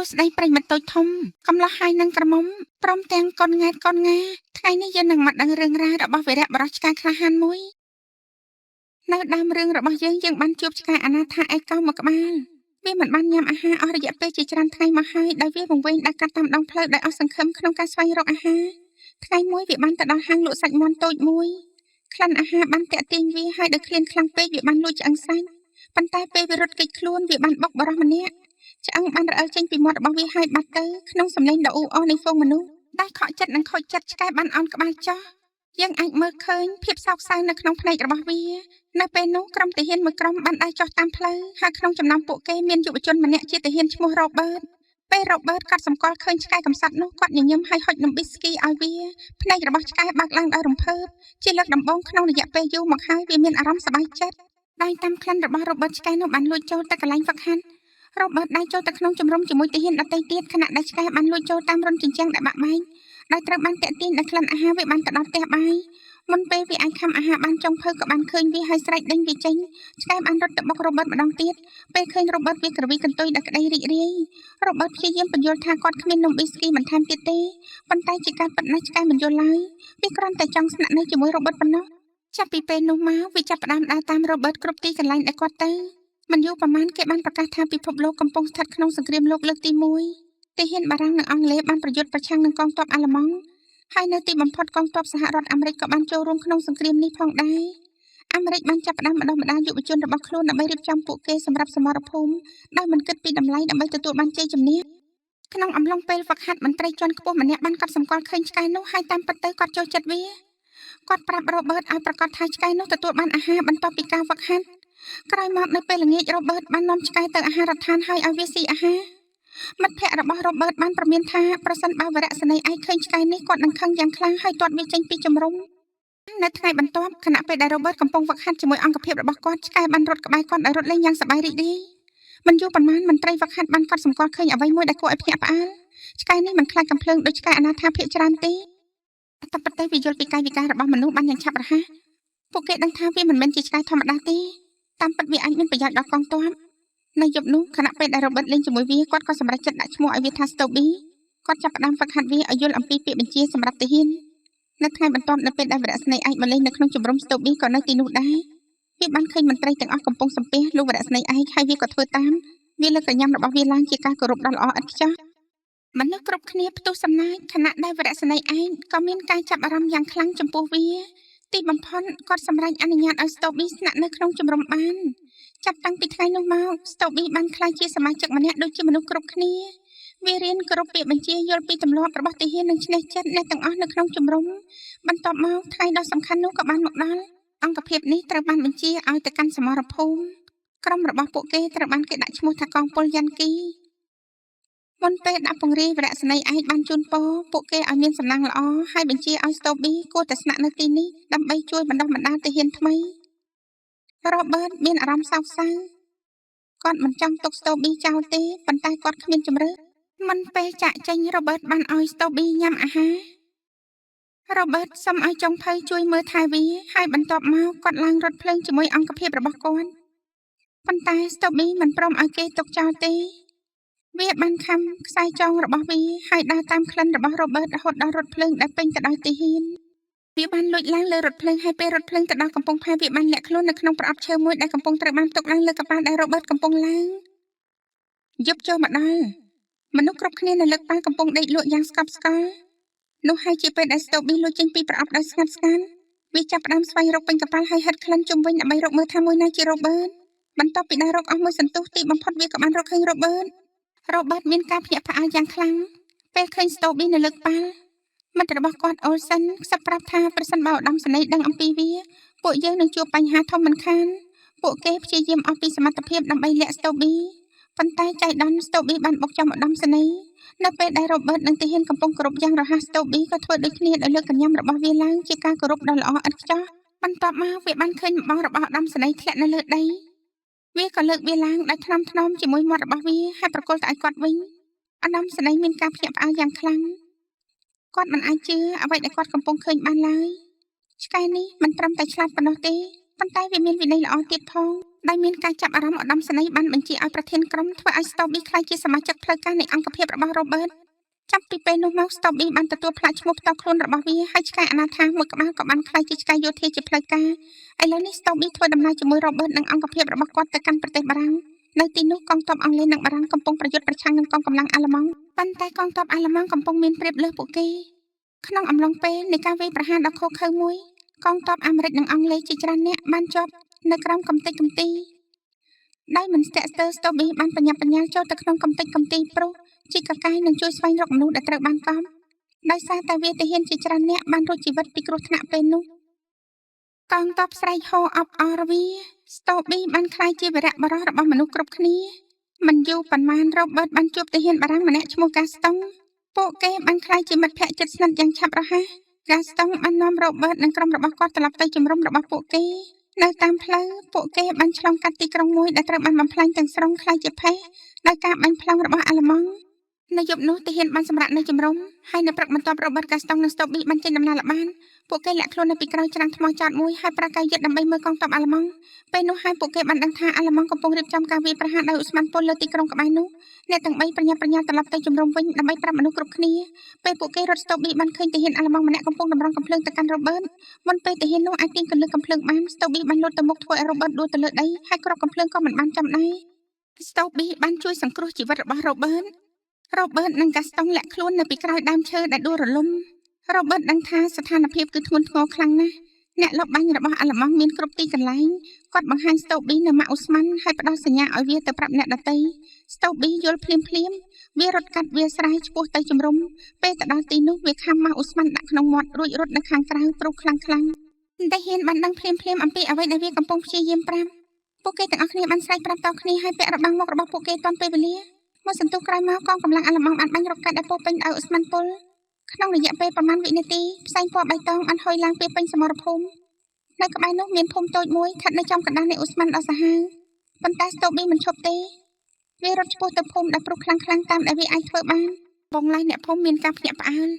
ស្ដីប្រិយមិត្តតូចធំកំឡោះហើយនឹងក្រមុំព្រមទាំងកូនង៉ែតកូនងាថ្ងៃនេះយើងនឹងមកដឹងរឿងរ៉ាវរបស់វីរៈបុរសឆ្កែក្លាហានមួយនៅដើមរឿងរបស់យើងបានជួបឆ្កែអនាថាឯកោមួយក្បាលវាមិនបានញ៉ាំអាហារអស់រយៈពេលជាច្រើនថ្ងៃមកហើយដោយវាវង្វេងដើរកាត់តាមដងផ្លូវដោយអស់សង្ឃឹមក្នុងការស្វែងរកអាហារថ្ងៃមួយវាបានទៅដល់ហាងលក់សាច់មាន់តូចមួយក្លិនអាហារបានទាក់ទាញវាហើយដោយឃ្លានខ្លាំងពេកវាបានលួចឆ្អឹងសាច់ប៉ុន្តែពេលវារត់គេចខ្លួនវាបានបុកបរោះម្នាក់ឆ្អឹងបានរអិលចេញពីមាត់របស់វាហើយបាត់ទៅក្នុងសំឡេងដ៏អ៊ូអរនៃហ្វូងមនុស្សដែលខកចិត្តនិងខូចចិត្តឆ្កែបានអោនក្បាលចុះយើងអាចមើលឃើញភាពសោកសៅនៅក្នុងភ្នែករបស់វានៅពេលនោះក្រុមទាហានមួយក្រុមបានដើរចុះតាមផ្លូវហើយក្នុងចំណោមពួកគេមានយុវជនម្នាក់ជាទាហានឈ្មោះរ៉ូបឺតពេលរ៉ូបឺតគាត់សម្គាល់ឃើញឆ្កែកំសត់នោះគាត់ញញឹមហើយហុចនំប៊ីស្គីឲ្យវាភ្នែករបស់ឆ្កែបើកឡើងដោយរំភើបជាលើកដំបូងក្នុងរយៈពេលយូរមកហើយវាមានអារម្មណ៍សប្បាយចិត្តដោយតាមក្លិនរបស់រ៉ូបឺតឆ្កែនោះបានលួចចូលទៅកន្លែងហ្វឹកហាត់រ៉ូបឺតដើរចូលទៅក្នុងជំរំជាមួយទាហានដទៃទៀតខណៈដែលឆ្កែបានលួចចូលតាមរន្ធជញ្ជាំងដែលបាក់បែកដោយត្រូវបានតាក់ទាញដោយក្លិនអាហារវាបានទៅដល់ផ្ទះបាយមុនពេលវាអាចខំអាហារបានចុងភៅក៏បានឃើញវាហើយស្រែកដេញវាចេញឆ្កែបានរត់ទៅបុករ៉ូបឺតម្ដងទៀតពេលឃើញរ៉ូបឺតវាក្រវីកន្ទុយដោយក្តីរីករាយរ៉ូបឺតព្យាយាមបញ្យល់ថាគាត់គ្មាននំប៊ីស្គីបន្ថែមទៀតទេប៉ុន្តែជាការពិតណាស់ឆ្កែមិនយល់ឡើយវាគ្រាន់តែចង់ស្នាក់នៅជាមួយរ៉ូបឺតប៉ុណ្ណោះចាប់ពីពេលនោះមកវាចាប់ផ្ដើមដើរតាមរ៉ូបឺតគ្រប់ទីកន្លែងដែលគាត់ទៅមិនយូរប៉ុន្មានគេបានប្រកាសថាពិភពលោកកំពុងស្ថិតក្នុងសង្គ្រាមលោកលើកទី1ទាហានបារាំងនិងអង់គ្លេសបានប្រយុទ្ធប្រឆាំងនឹងកងទ័ពអាល្លឺម៉ង់ហើយនៅទីបំផុតកងទ័ពសហរដ្ឋអាមេរិកក៏បានចូលរួមក្នុងសង្គ្រាមនេះផងដែរអាមេរិកបានចាប់ផ្ដើមបណ្ដុះបណ្ដាលយុវជនរបស់ខ្លួនដើម្បីរៀបចំពួកគេសម្រាប់សមរភូមិដោយមិនគិតពីតម្លៃដើម្បីទទួលបានជ័យជំនះក្នុងអំឡុងពេលហ្វឹកហាត់មន្ត្រីជាន់ខ្ពស់ម្នាក់បានកត់សម្គាល់ឃើញឆ្កែនោះហើយតាមពិតទៅគាត់ចូលចិត្តវាគាត់ប្រាប់រ៉ូបឺតឲ្យប្រកាសថាឆ្កែនោះទទួលបានអាហារបន្ទាប់ពីការហ្វឹកហាត់ក្រោយមកនៅពេលល្ងាចរ៉ូបឺតបាននាំឆ្កែទៅអាហារដ្ឋានហើយឲ្យវាស៊ីអាហារមិត្តភ័ក្តិរបស់រ៉ូបឺតបានប្រមានថាប្រសិនបើវរៈសេនីយ៍ឯកឃើញឆ្កែនេះគាត់នឹងខឹងយ៉ាងខ្លាំងហើយទាត់វាចេញពីជំរំនៅថ្ងៃបន្ទាប់ខណៈពេលដែលរ៉ូបឺតកំពុងហ្វឹកហាត់ជាមួយអង្គភាពរបស់គាត់ឆ្កែបានរត់ក្បែរគាត់ដោយរត់លេងយ៉ាងសប្បាយរីករាយមិនយូរប៉ុន្មានមន្ត្រីហ្វឹកហាត់បានកត់សម្គាល់ឃើញអ្វីមួយដែលគួរឲ្យភ្ញាក់ផ្អើលឆ្កែនេះមិនខ្លាចកំភ្លើងដូចឆ្កែអនាថាភាគច្រើនទេតែប៉ុន្តែវាយល់ពីកាយវិការរបស់មនុស្សបានយ៉ាងឆាប់រហ័សពួកគេដឹងថាវាមិនមែនជាឆ្កែធម្មតាទេតាមពិតវាអាចមានប្រយោជន៍ដល់កងទ័ពនៅយប់នោះខណៈពេលដែលរ៉ូបឺតលេងជាមួយវាគាត់ក៏សម្រេចចិត្តដាក់ឈ្មោះឲ្យវាថាស្តូប៊ីគាត់ចាប់ផ្ដើមហ្វឹកហាត់វាឲ្យយល់អំពីពាក្យបញ្ជាសម្រាប់ទាហាននៅថ្ងៃបន្ទាប់នៅពេលដែលវរៈស្នេហ៍ឯកមកលេងនៅក្នុងជំរំស្តូប៊ីក៏នៅទីនោះដែរវាបានឃើញមន្ត្រីទាំងអស់កំពុងសំពះលោកវរៈស្នេហ៍ឯកហើយវាក៏ធ្វើតាមវាលើកកញ្ញាំរបស់វាឡើងជាការគោរពដ៏ល្អឥតខ្ចោះមនុស្សគ្រប់គ្នាផ្ទុះសំណាចខណៈដែលវរៈស្នេហ៍ឯកក៏មានការចាប់អារម្មណ៍យ៉ាងខ្លាំងចំពោះវាទីបំផុតគាត់សម្រេចអនុញ្ញាតឲ្យស្តូប៊ីស្នាក់នៅក្នុងជំរំបានចាប់តាំងពីថ្ងៃនោះមកស្តូប៊ីបានក្លាយជាសមាជិកម្នាក់ដូចជាមនុស្សគ្រប់គ្នាវារៀនគោរពពាក្យបញ្ជាយល់ពីទម្លាប់របស់ទាហាននិងឈ្នះចិត្តអ្នកទាំងអស់នៅក្នុងជំរំបន្ទាប់មកថ្ងៃដ៏សំខាន់នោះក៏បានមកដល់អង្គភាពនេះត្រូវបានបញ្ជាឲ្យទៅកាន់សមរភូមិក្រុមរបស់ពួកគេត្រូវបានគេដាក់ឈ្មោះថាកងពលយ៉ាន់គីមុនពេលដាក់ពង្រាយវរៈសេនីយ៍ឯកបានជូនពរពួកគេឲ្យមានសំណាងល្អហើយបញ្ជាឲ្យស្តូប៊ីគួរតែស្នាក់នៅទីនេះដើម្បីជួយបណ្ដុះបណ្ដាលទាហានថ្មីរ៉ូបឺតមានអារម្មណ៍សោកសៅគាត់មិនចង់ទុកស្តូប៊ីចោលទេប៉ុន្តែគាត់គ្មានជម្រើសមិនពេលចាក់ចេញរ៉ូបឺតបានឲ្យស្តូប៊ីញ៉ាំអាហាររ៉ូបឺតសុំឲ្យចុងភៅជួយមើលថែវាហើយបន្ទាប់មកគាត់ឡើងរថភ្លើងជាមួយអង្គភាពរបស់គាត់ប៉ុន្តែស្តូប៊ីមិនព្រមឲ្យគេទុកចោលទេវាបានខំខ្សែចងរបស់វាហើយដើរតាមក្លិនរបស់រ៉ូបឺតរហូតដល់រថភ្លើងដែលពេញទៅដោយទាហានវាបានលួចឡើងលើរថភ្លើងហើយពេលរថភ្លើងទៅដល់កំពង់ផែវាបានលាក់ខ្លួននៅក្នុងប្រអប់ឈើមួយដែលកំពុងត្រូវបានទុកឡើងលើកប៉ាល់ដែលរ៉ូបឺតកំពុងឡើងយប់ចូលមកដល់មនុស្សគ្រប់គ្នានៅលើកប៉ាល់កំពុងដេកលក់យ៉ាងស្កប់ស្កល់នោះហើយជាពេលដែលស្តូប៊ីលួចចេញពីប្រអប់ដោយស្ងាត់ស្ងាត់វាចាប់ផ្ដើមស្វែងរកពេញកប៉ាល់ហើយហិតក្លិនជុំវិញដើម្បីរកមើលថាមួយណាជារ៉ូបឺតបន្ទាប់ពីដើររកអស់មួយសន្ទុះទីបំផុតវាក៏បានរកឃើញរ៉ូបឺតមានការភ្ញាក់ផ្អើលយ៉ាងខ្លាំងពេលឃើញស្តូប៊ីនៅលើកប៉ាល់មិត្តរបស់គាត់អូលសិនខ្សឹបប្រាប់ថាប្រសិនបើឧត្តមសេនីយ៍ដឹងអំពីវាពួកយើងនឹងជួបបញ្ហាធំមិនខានពួកគេព្យាយាមអស់ពីសមត្ថភាពដើម្បីលាក់ស្តូប៊ីប៉ុន្តែចៃដន្យស្តូប៊ីបានបុកចំឧត្តមសេនីយ៍នៅពេលដែលរ៉ូបឺតនិងទាហានកំពុងគោរពយ៉ាងរហ័សស្តូប៊ីក៏ធ្វើដូចគ្នាដោយលើកកញ្ញាំរបស់វាឡើងជាការគោរពដ៏ល្អឥតខ្ចោះបន្ទាប់មកវាបានឃើញបងរបស់ឧត្តមសេនីយ៍ធ្លាក់នៅលើដីវាក៏លើកវាឡើងដោយថ្នមៗជាមួយមាត់របស់វាហើយប្រគល់ទៅឲ្យគាត់វិញឧត្តមសេនីយ៍មានការភ្ញាក់ផ្អើលយ៉ាងខ្លាំងគាត់មិនអាចជឿអ្វីដែលគាត់កំពុងឃើញបានឡើយឆ្កែនេះមិនត្រឹមតែឆ្លាតប៉ុណ្ណោះទេ ប៉ុន្តែវាមានវិន័យល្អទៀតផងដែលមានការចាប់អារម្មណ៍ឧត្តមសេនីយ៍បានបញ្ជាឲ្យប្រធានក្រុមធ្វើឲ្យ Stobby ក្លាយជាសមាជិកផ្លូវការនៃអង្គភាពរបស់ Robert ចាប់ពីពេលនោះមក Stobby បានទទួលផ្លាកឈ្មោះផ្ទាល់ខ្លួនរបស់វាហើយឆ្កែអនាថាមួយក្បាលក៏បានក្លាយជាឆ្កែយោធាជាផ្លូវការឥឡូវនេះ Stobby ធ្វើដំណើរជាមួយ Robert និងអង្គភាពរបស់គាត់ទៅកាន់ប្រទេសបារាំងនៅទីនោះកងទ័ពអង់គ្លេសនិងបារាំងកំពុងប្រយុទ្ធប្រឆាំងនឹងកងកម្លាំងអាល្លឺម៉ង់ប៉ុន្តែកងទ័ពអាល្លឺម៉ង់កំពុងមានប្រៀបលើសពួកគេក្នុងអំឡុងពេលនៃការវាយប្រហារដ៏ឃោរឃៅមួយកងទ័ពអាមេរិកនិងអង់គ្លេសជាច្រើនអ្នកបានជាប់នៅក្រោមកំទេចកំទីដោយមិនស្ទាក់ស្ទើរ Stobby បានបញ្ញាប់បញ្ញាល់ចូលទៅក្នុងកំទេចកំទីព្រោះជីកកាយនឹងជួយស្វែងរកមនុស្សដែលត្រូវបានកប់ដោយសារតែវាទាហានជាច្រើនអ្នកបានរួចជីវិតពីគ្រោះថ្នាក់ពេលនោះកងទ័ពស្រែកហូអបអរវា Stobby បានក្លាយជាវីរៈបុរសរបស់មនុស្សគ្រប់គ្នាមិនយូរប៉ុន្មាន Robert បានជួបទាហានបារាំងម្នាក់ឈ្មោះ Gaston ពួកគេបានក្លាយជាមិត្តភក្តិជិតស្និទ្ធយ៉ាងឆាប់រហ័ស Gaston បាននាំ Robert និងក្រុមរបស់គាត់ត្រឡប់ទៅជំរំរបស់ពួកគេនៅតាមផ្លូវពួកគេបានឆ្លងកាត់ទីក្រុងមួយដែលត្រូវបានបំផ្លាញទាំងស្រុងខ្លាយជាផេះដោយការបាញ់ផ្លុងរបស់អាល្លឺម៉ង់នៅយប់នោះទាហានបានសម្រាកនៅជំរំហើយនៅព្រឹកបន្ទាប់ Robert Gaston និង Stobby បានចេញដំណើរល្បាតពួកគេលាក់ខ្លួននៅពីក្រោយច្រាំងថ្មចោតមួយហើយប្រើកាយយឹតដើម្បីមើលកងទ័ពអាល្លឺម៉ង់ពេលនោះហើយពួកគេបានដឹងថាអាល្លឺម៉ង់កំពុងរៀបចំការវាយប្រហារដោយឧស្ម័នពុលលើទីក្រុងក្បែរនោះអ្នកទាំង3ប្រញាប់ប្រញាល់ត្រឡប់ទៅជំរំវិញដើម្បីប្រាប់មនុស្សគ្រប់គ្នាពេលពួកគេរត់ Stobby បានឃើញទាហានអាល្លឺម៉ង់ម្នាក់កំពុងតម្រង់កាំភ្លើងទៅកាន់ Robert មុនពេលទាហាននោះអាចទាញកន្លឹះកាំភ្លើងបាន Stobby បានលោតទៅមុខធ្វើឲ្យ Robert ដួលទៅលើដីហើយគ្រាប់កាំភ្លើងក៏មិនបានចំដែរ Stobby បានជួយសង្គ្រោះជីវិតរបស់ Robert និង Gaston លាក់ខ្លួននៅពីក្រោយដើមឈើដែលដួលរលំ Robert ដឹងថាស្ថានភាពគឺធ្ងន់ធ្ងរខ្លាំងណាស់អ្នកលបបាញ់របស់អាល្លឺម៉ង់មានគ្រប់ទីកន្លែងគាត់បង្ហាញ Stobby នៅម៉ាក់អូស្ម៉ាន់ហើយផ្ដល់សញ្ញាឲ្យវាទៅប្រាប់អ្នកដទៃ Stobby យល់ភ្លាមវារត់កាត់វាលស្រែឆ្ពោះទៅជំរំពេលទៅដល់ទីនោះវាខំម៉ាស់អូស្ម៉ាន់ដាក់ក្នុងមាត់រួចរត់នៅខាងក្រៅព្រោះខ្លាំងតែហ៊ានបានដឹងភ្លាមអំពីអ្វីដែលវាកំពុងព្យាយាមប្រាប់ពួកគេទាំងអស់គ្នាបានស្រែកប្រាប់តគ្នាហើយពាក់របាំងមុខរបស់ពួកគេទាន់ពេលវេលាមកសន្ទុះក្រោយមកកងកម្លាំងអាល្លឺម៉ង់បានបាញ់រកកាត់ដែលពោពេញដោយអូស្ម៉ាន់ពុលក្នុងរយៈពេលប្រមាណវិនាទីផ្សែងពណ៌បៃតងបានហុយឡើងពីពេញសមរភូមិនៅក្បែរនោះមានភូមិតូចមួយស្ថិតនៅចំកណ្ដាលនៃអូស្ម៉ាន់ដ៏សាហាវប៉ុន្តែ Stobby មិនឈប់ទេវារត់ឆ្ពោះទៅភូមិដែលព្រុសខ្លាំងតាមដែលវាអាចធ្វើបានបងឡាយអ្នកភូមិមានការភ្ញាក់ផ្អើល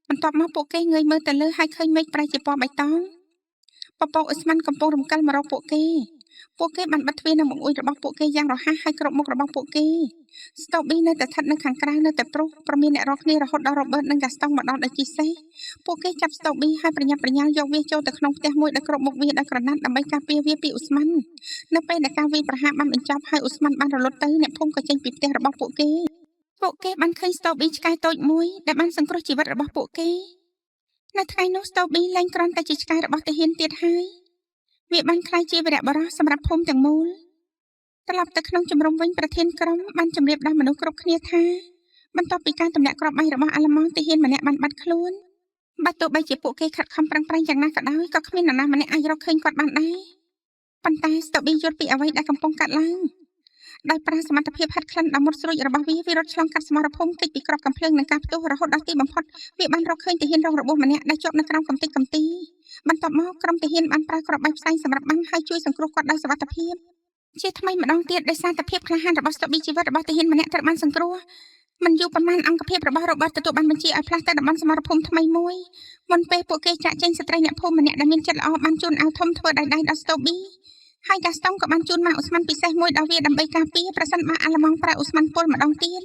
បន្ទាប់មកពួកគេងើយមើលទៅលើហើយឃើញមេឃប្រែជាពណ៌បៃតងពពកអូស្ម៉ាន់កំពុងរំកិលមករកពួកគេបានបិទទ្វារនិងបង្អួចរបស់ពួកគេយ៉ាងរហ័សហើយគ្រប់មុខរបស់ពួកគេ Stobby នៅតែស្ថិតនៅខាងក្រៅនៅតែព្រុសប្រមានអ្នករកគ្នារហូតដល់ Robert និង Gaston មកដល់ដោយជិះសេះពួកគេចាប់ Stobby ហើយប្រញាប់ប្រញាល់យកវាចូលទៅក្នុងផ្ទះមួយដែលគ្រប់មុខវាដោយក្រណាត់ដើម្បីការពារវាពីអូស្ម៉ាន់នៅពេលដែលការវាយប្រហារបានបញ្ចប់ហើយអូស្ម៉ាន់បានរលត់ទៅអ្នកភូមិក៏ចេញពីផ្ទះរបស់ពួកគេបានឃើញ Stobby ឆ្កែតូចមួយដែលបានសង្គ្រោះជីវិតរបស់ពួកគេនៅថ្ងៃនោះ Stobby លែងគ្រាន់តែជាឆ្កែរបស់ទាហានទៀតហើយវាបានក្លាយជាវីរៈបុរសសម្រាប់ភូមិទាំងមូលត្រឡប់ទៅក្នុងជំរំវិញប្រធានក្រុមបានជម្រាបដល់មនុស្សគ្រប់គ្នាថាបន្ទាប់ពីការទម្លាក់គ្រាប់បាញ់របស់អាល្លឺម៉ង់ទាហានម្នាក់បានបាត់ខ្លួនបើទោះបីជាពួកគេខិតខំប្រឹងប្រែងយ៉ាងណាក៏ដោយក៏គ្មាននរណាម្នាក់អាចរកឃើញគាត់បានដែរប៉ុន្តែ Stobby យល់ពីអ្វីដែលកំពុងកាត់ឡើងដោយប្រើសមត្ថភាពហាត់ក្លិនដ៏មុតស្រួចរបស់វារត់ឆ្លងកាត់សមរភូមិគេចពីគ្រាប់កាំភ្លើងនិងការផ្ទុះរហូតដល់ទីបំផុតវាបានរកឃើញទាហានរងរបួសម្នាក់ដែលជាប់នៅក្រោមកំទេចកំទីបន្ទាប់មកក្រុមទាហានបានប្រើគ្រាប់បែកផ្សែងសម្រាប់បាំងហើយជួយសង្គ្រោះគាត់ដោយសុវត្ថិភាពជាថ្មីម្ដងទៀតដោយសារតែភាពក្លាហានរបស់ Stobby ជីវិតរបស់ទាហានម្នាក់ត្រូវបានសង្គ្រោះមិនយូរប៉ុន្មានអង្គភាពរបស់ Robert ទទួលបានបញ្ជាឲ្យផ្លាស់ទៅតំបន់សមរភូមិថ្មីមួយមុនពេលពួកគេចាក់ចេញស្ត្រីអ្នកភូមិម្នាក់ដែលមានចិត្តល្អបានជូនអាវធំធ្វើដៃដល់ Stobby ហើយ Gaston ក៏បានជូនម៉ាអូស្ម៉ាន់ពិសេសមួយដល់វាដើម្បីការពារប្រសិនបើអាល្លឺម៉ង់ប្រើអូស្ម៉ាន់ពុលម្ដងទៀត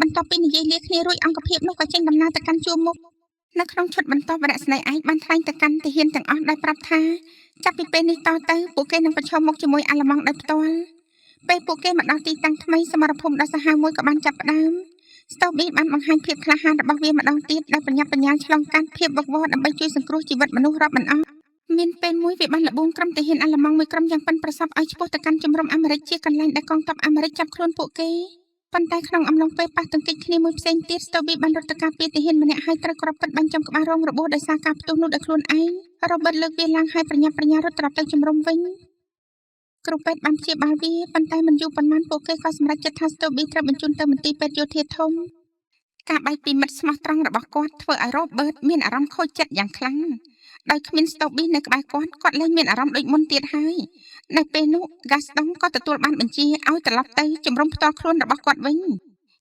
បន្ទាប់ពីនិយាយលាគ្នារួចអង្គភាពនោះក៏ចេញដំណើរទៅកាន់ជួរមុខនៅក្នុងឈុតបន្ទាប់វរៈស្នេហ៍ឯកបានថ្លែងទៅកាន់ទាហានទាំងអស់ដោយប្រាប់ថាចាប់ពីពេលនេះតទៅពួកគេនឹងប្រឈមមុខជាមួយអាល្លឺម៉ង់ដោយផ្ទាល់ពេលពួកគេមកដល់ទីតាំងថ្មីសមរភូមិដ៏សាហាវមួយក៏បានចាប់ផ្ដើម Stobby បានបង្ហាញភាពក្លាហានរបស់វាម្ដងទៀតដោយប្រញាប់ប្រញាល់ឆ្លងកាត់ភាពវឹកវរដើម្បីជួយសង្គ្រោះជីវិតមនុស្សរាប់មិនអស់មានពេលមួយវាបានលបួងក្រុមទាហានអាល្លឺម៉ង់មួយក្រុមយ៉ាងប៉ិនប្រសប់ឲ្យឆ្ពោះទៅកាន់ជំរំអាមេរិកជាកន្លែងដែលកងទ័ពអាមេរិកចាប់ខ្លួនពួកគេប៉ុន្តែក្នុងអំឡុងពេលប៉ះទង្គិចគ្នាមួយផ្សេងទៀត Stobby បានរត់ទៅការពារទាហានម្នាក់ហើយត្រូវគ្រាប់កាត់បាញ់ចំក្បាលរងរបួសដោយសារការផ្ទុះនោះដោយខ្លួនឯង Robert លើកវាឡើងហើយប្រញាប់ប្រញាល់រត់ត្រឡប់ទៅជំរំវិញគ្រូពេទ្យបានព្យាបាលវាប៉ុន្តែមិនយូរប៉ុន្មានពួកគេក៏សម្រេចចិត្តថា Stobby ត្រូវបញ្ជូនទៅមន្ទីរពេទ្យយោធាធំការបែកពីមិត្តស្មោះត្រង់របស់គាត់ធ្វើឲ្យ Robert មានអារម្មណ៍ខូចចិត្តយ៉ាងខ្លាំងដោយគ្មាន Stobby នៅក្បែរគាត់លែងមានអារម្មណ៍ដូចមុនទៀតហើយនៅពេលនោះ Gaston ក៏ទទួលបានបញ្ជាឲ្យត្រឡប់ទៅជំរំផ្ទាល់ខ្លួនរបស់គាត់វិ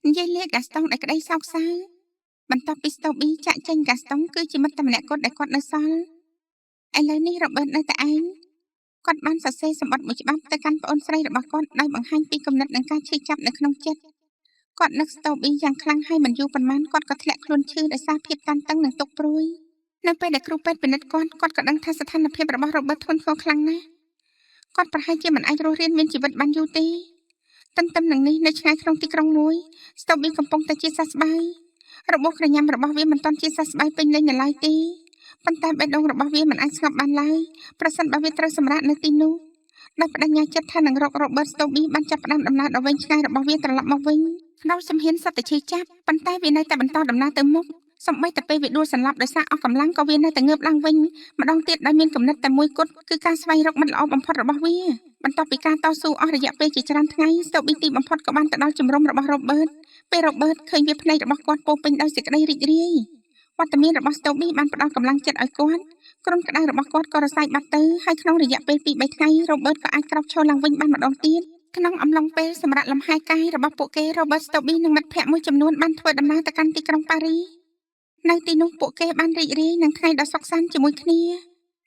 ញនិយាយលា Gaston ដែលក្តីសោកសៅបន្ទាប់ពី Stobby ចាក់ចេញ Gaston គឺជាមិត្តតែម្នាក់គត់ដែលគាត់នៅសល់ឥឡូវនេះ Robert នៅតែឯង គាត់បានសរសេរសម្បត្តិមួយច្បាប់ទៅកាន់ប្អូនស្រីរបស់គាត់ដោយបង្ហាញពីគំនិតនិងការឈឺចាប់នៅក្នុងចិត្តគាត់នឹកស្តូប៊ីយ៉ាងខ្លាំងហើយមិនយូរប៉ុន្មានគាត់ក៏ធ្លាក់ខ្លួនឈឺដោយសារភាពតានតឹងនិងទុក្ខព្រួយនៅពេលដែលគ្រូពេទ្យពិនិត្យគាត់ក៏ដឹងថាស្ថានភាពរបស់ Robert ធ្ងន់ធ្ងរខ្លាំងណាស់គាត់ប្រហែលជាមិនអាចរស់រានមានជីវិតបានយូរទេទន្ទឹមនឹងនេះនៅឆ្ងាយក្នុងទីក្រុងមួយស្តូប៊ីកំពុងតែជាសះស្បើយរបួសក្រញាំរបស់វាមិនទាន់ជាសះស្បើយពេញលេញនៅឡើយទេប៉ុន្តែបេះដូងរបស់វាមិនអាចស្ងប់បានឡើយប្រសិនបើវាត្រូវសម្រាកនៅទីនោះដោយបដិញ្ញាចិត្តថានឹងរក Robert Stobie បានចាប់ផ្ដើមដំណើរដ៏វែងឆ្ងាយរបស់វាត្រឡប់មកវិញដោយជំហានសត្វតែឈឺចាប់ប៉ុន្តែវានៅតែបន្តដំណើរទៅមុខសម្បីតែពេលវាដួលសន្លប់ដោយសារអស់កម្លាំងក៏វានៅតែងើបឡើងវិញម្ដងទៀតដោយមានគំនិតតែមួយគត់គឺការស្វែងរកមិត្តល្អបំផុតរបស់វាបន្ទាប់ពីការតស៊ូអស់រយៈពេលជាច្រើនថ្ងៃ Stobie ទីបំផុតក៏បានទៅដល់ជំរំរបស់ Robert ពេល Robert ឃើញវាភ្នែករបស់គាត់ពោពេញដោយសេចក្តីរីករាយវត្តមានរបស់ Stobie បានផ្ដល់កម្លាំងចិត្តឲ្យគាត់គ្រុនក្តៅរបស់គាត់ក៏រសាយបាត់ទៅហើយក្នុងរយៈពេល 2-3 ថ្ងៃ Robert ក៏អាចក្រោកឈរឡើងវិញបានម្ដងទៀតក្នុងអំឡុងពេលសម្រាប់លំហែកាយរបស់ពួកគេ Robert Stobie និងមិត្តភ័ក្តិមួយចំនួនបានធ្វើដំណើរទៅកាន់ទីក្រុងប៉ារីនៅទីនោះពួកគេបានរីករាយនឹងថ្ងៃដ៏សុខសាន្តជាមួយគ្ន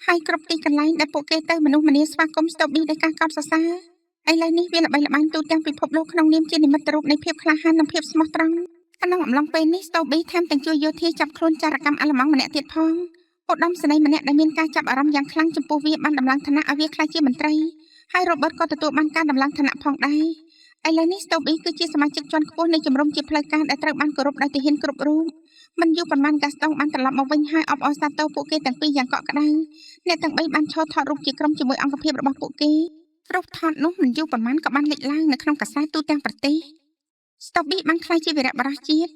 ាហើយគ្រប់ទីកន្លែងដែលពួកគេទៅមនុស្សម្នាស្វាគមន៍ Stobie ដោយការកោតសរសើរឥឡូវនេះវាល្បីល្បាញទូទាំងពិភពលោកក្នុងនាមជានិមិត្តរូបនៃភាពក្លាហាននិងភាពស្មោះត្រង់ក្នុងអំឡុងពេលនេះ Stobie ថែមទាំងជួយយោធាចាប់ខ្លួនចារកម្មអាល្លឺម៉ង់ម្នាក់ទៀតផងឧត្តមសេនីយ៍ម្នាក់ដែលមានការចាប់អារម្មណ៍យ៉ាងខ្លាំងចំពោះវាបានដំឡើងឋានៈឲ្យវាក្លាយជាមន្ត្រីហើយ Robert ក៏ទទួលបានការដំឡើងឋានៈផងដែរឥឡូវនេះ Stobie គឺជាសមាជិកជាន់ខ្ពស់នៃជំរំជាផ្លូវការដែលត្រូវបានគោរពដោយទាហានគ្រប់រូបមិនយូរប៉ុន្មាន Gaston បានត្រឡប់មកវិញហើយអបអរសាទរពួកគេទាំងពីរយ៉ាងកក់ក្ដៅអ្នកទាំង3បានឈរថតរូបជាក្រុមជាមួយអង្គភាពរបស់ពួកគេរូបថតនោះមិនយូរប៉ុន្មានក៏បានលេចឡើងនៅក្នុងកាសែតទូទាំងប្រទេស Stobie បានក្លាយជាវីរបុរសជាត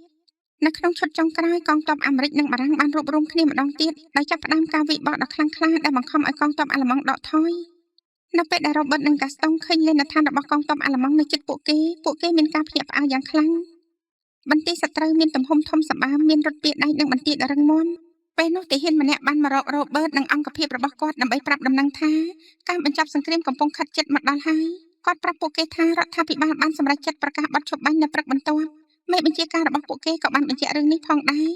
ិនៅក្នុងឈុតចុងក្រោយកងទ័ពអាមេរិកនិងបារាំងបានរួបរวมគ្នាម្ដងទៀតដោយចាប់ផ្ដើមការវាយបកដ៏ខ្លាំងក្លាដែលបង្ខំឲ្យកងទ័ពអាល្លឺម៉ង់ដកថយនៅពេលដែល Robert និង Gaston ឃើញលេនដ្ឋានរបស់កងទ័ពអាល្លឺម៉ង់នៅជិតពួកគេមានការភ្ញាក់ផ្អើលយ៉ាងខ្លាំងបន្ទាយសត្រូវមានទំហំធំសម្បើមមានរថពាដៃនិងបន្ទាយដ៏រឹងមាំពេលនោះទាហានម្នាក់បានមករក Robert និងអង្គភាពរបស់គាត់ដើម្បីប្រាប់ដំណឹងថាការបញ្ចប់សង្គ្រាមកំពុងខិតជិតមកដល់ហើយគាត់ប្រាប់ពួកគេថារដ្ឋាភិបាលបានសម្រេចចិត្តប្រកាសប័ណ្ណឈប់បាញ់នៅព្រឹកបន្ទាប់មេបញ្ជាការរបស់ពួកគេក៏បានបញ្ជាក់រឿងនេះផងដែរ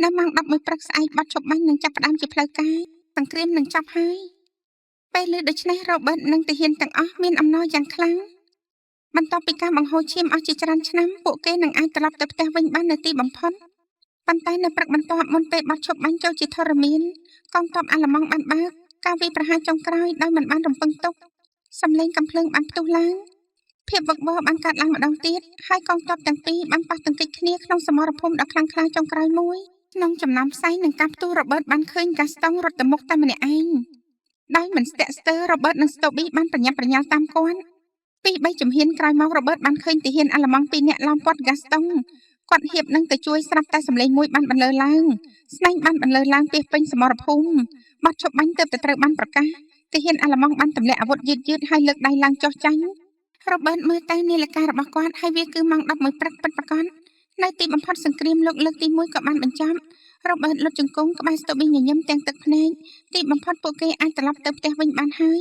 នៅម៉ោង 11 ព្រឹកស្អែកប័ណ្ណឈប់បាញ់នឹងចាប់ផ្ដើមជាផ្លូវការសង្គ្រាមនឹងចប់ហើយពេលលើដូច្នេះ Robert និងទាហានទាំងអស់មានអំណរយ៉ាងខ្លាំងបន្ទាប់ពីការបង្ហូរឈាមអស់ជាច្រើនឆ្នាំពួកគេនឹងអាចត្រឡប់ទៅផ្ទះវិញបាននៅទីបំផុតប៉ុន្តែនៅព្រឹកបន្ទាប់មុនពេលប័ណ្ណឈប់បាញ់ចូលជាធរមានកងទ័ពអាល្លឺម៉ង់បានបើកការវាយប្រហារចុងក្រោយដោយមិនបានរំពឹងទុកសំឡេងកាំភ្លើងបានផ្ទុះឡើងភាពវឹកវរបានកើតឡើងម្ដងទៀតហើយកងទ័ពទាំងពីរបានប៉ះទង្គិចគ្នាក្នុងសមរភូមិដ៏ខ្លាំងក្លាចុងក្រោយមួយក្នុងចំណោមផ្សែងនិងការផ្ទុះ Robert បានឃើញ Gaston រត់ទៅមុខតែម្នាក់ឯងដោយមិនស្ទាក់ស្ទើរ Robert និង Stobie បានប្រញាប់ប្រញាល់តាមគាត់2-3ជំហានក្រោយមក Robert បានឃើញទាហានអាល្លឺម៉ង់2នាក់ឡោមព័ទ្ធ Gaston គាត់ហៀបនឹងទៅជួយស្រាប់តែសម្លេងមួយបានបន្លឺឡើងស្នែងបានបន្លឺឡើងពាសពេញសមរភូមិប័ណ្ណឈប់បាញ់ទើបតែត្រូវបានប្រកាសទាហានអាល្លឺម៉ង់បានទម្លាក់អាវុធយឺតៗហើយលើកដៃឡើងចុះចាញ់Robert មើលទៅនាឡិការបស់គាត់ហើយវាគឺម៉ោង 11 ព្រឹកពិតប្រាកដនៅទីបំផុតសង្គ្រាមលោកលើកទី1ក៏បានបញ្ចប់ Robert លុតជង្គង់ក្បែរ Stobie ញញឹមទាំងទឹកភ្នែកទីបំផុតពួកគេអាចត្រឡប់ទៅផ្ទះវិញបានហើយ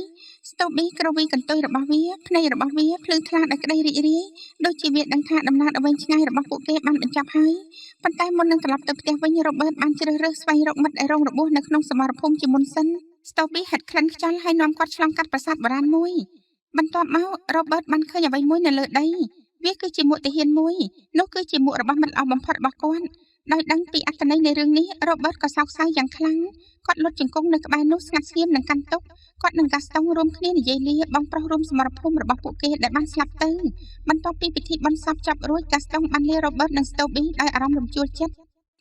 Stobie ក្រវីកន្ទុយរបស់វាភ្នែករបស់វាភ្លឺថ្លាដោយក្តីរីករាយដូចជាវាដឹងថាដំណើរដ៏វែងឆ្ងាយរបស់ពួកគេបានបញ្ចប់ហើយប៉ុន្តែមុននឹងត្រឡប់ទៅផ្ទះវិញ Robert បានជ្រើសរើសស្វែងរកមិត្តដែលរងរបួសនៅក្នុងសមរភូមិជាមុនសិន Stobie ហិតក្លិនខ្យល់ហើយនាំគាត់ឆ្លងកាត់ប្រាសាទបុរាណមួយបន្ទាប់មក Robert បានឃើញអ្វីមួយនៅលើដីវាគឺជាមួកទាហានមួយនោះគឺជាមួករបស់មិត្តល្អបំផុតរបស់គាត់ដោយដឹងពីអត្ថន័យនៃរឿងនេះ Robert ក៏សោកសៅយ៉ាងខ្លាំងគាត់លុតជង្គង់នៅក្បែរនោះស្ងាត់ស្ងៀមនិងកាន់ទុក្ខគាត់និង Gaston រួមគ្នានិយាយលាបងប្រុសរួមសមរភូមិរបស់ពួកគេដែលបានស្លាប់ទៅបន្ទាប់ពីពិធីបុណ្យសពចប់រួច Gaston បានលា Robert និង Stobie ដោយអារម្មណ៍រំជួលចិត្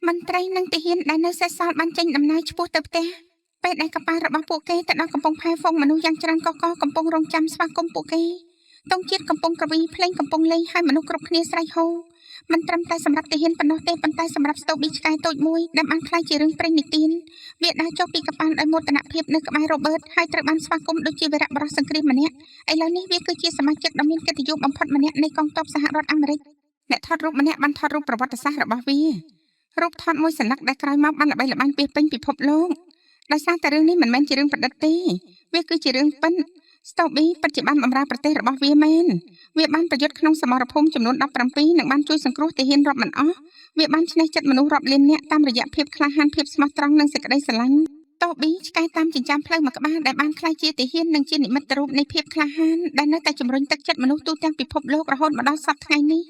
តមន្ត្រីនិងទាហានដែលនៅសេសសល់បានចេញដំណើរឆ្ពោះទៅផ្ទះពេលដែលកប៉ាល់របស់ពួកគេទៅដល់កំពង់ផែហ្វុងមនុស្សយ៉ាងច្រើនកកកំពុងរងចាំស្វាគមន៍ពួកគេទង់ជាតិកំពុងក្រវីភ្លេងកំពុងលេងហើយមនុស្សគ្រប់គ្នាស្រែកហូមិនត្រឹមតែសម្រាប់ទាហានប៉ុណ្ណោះទេប៉ុន្តែសម្រាប់ Stobie ឆ្កែតូចមួយដែលបានក្លាយជារឿងព្រេងនិទានវាដើរចុះពីកប៉ាល់ដោយមោទនភាពនៅក្បែរ Robert ហើយត្រូវបានស្វាគមន៍ដូចជាវីរបុរសសង្គ្រាមម្នាក់ឥឡូវនេះវាគឺជាសមាជិកដ៏មានកិត្តិយសបំផុតម្នាក់នៃកងទ័ពសហរដ្ឋអាមេរិកអ្នកថតរូបម្នាក់បានថតរូបប្រវត្តិសាស្ត្ររបស់វារូបថតមួយសន្លឹកដែលក្រោយមកបានល្បីល្បាញពាសពេញពិភពលោកដោយសារតែរឿងនេះមិនមែនជារឿងប្រឌិតទេវាគឺជារឿងពិត Stobie ពិតជាបានបម្រើប្រទេសរបស់វាមែនវាបានប្រយុទ្ធក្នុងសមរភូមិចំនួន17និងបានជួយសង្គ្រោះទាហានរាប់មិនអស់វាបានឈ្នះចិត្តមនុស្សរាប់លាននាក់តាមរយៈភាពក្លាហានភាពស្មោះត្រង់និងសេចក្តីស្រឡាញ់ តូប៊ីឆ្កែតាមចិញ្ចើមផ្លូវមួយក្បាលដែលបានក្លាយជាទាហាននិងជានិមិត្តរូបនៃភាពក្លាហានដែលនៅតែជំរុញទឹកចិត្តមនុស្សទូទាំងពិភពលោករហូតមកដល់សព្វថ្ងៃនេះ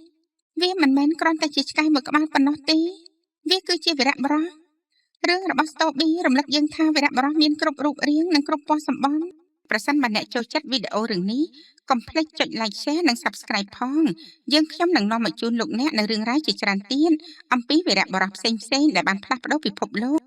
វាមិនមែនគ្រាន់តែជាឆ្កែមួយក្បាលប៉ុណ្ណោះទេវាគឺជាវីរបុរសរឿងរបស់តូប៊ីរំលឹកយើងថាវីរបុរសមានគ្រប់រូបរាងនិងគ្រប់ពណ៌សម្បុរប្រសិនបើអ្នកចូលចិត្តវីដេអូរឿងនេះកុំភ្លេចចុច like share និង subscribe ផងយើងខ្ញុំនឹងនាំមកជូនលោកអ្នកនៅរឿងរ៉ាវជាច្រើនទៀតអំពីវីរបុរសផ្សេងៗដែលបានផ្លាស់ប្ដូរពិភពលោក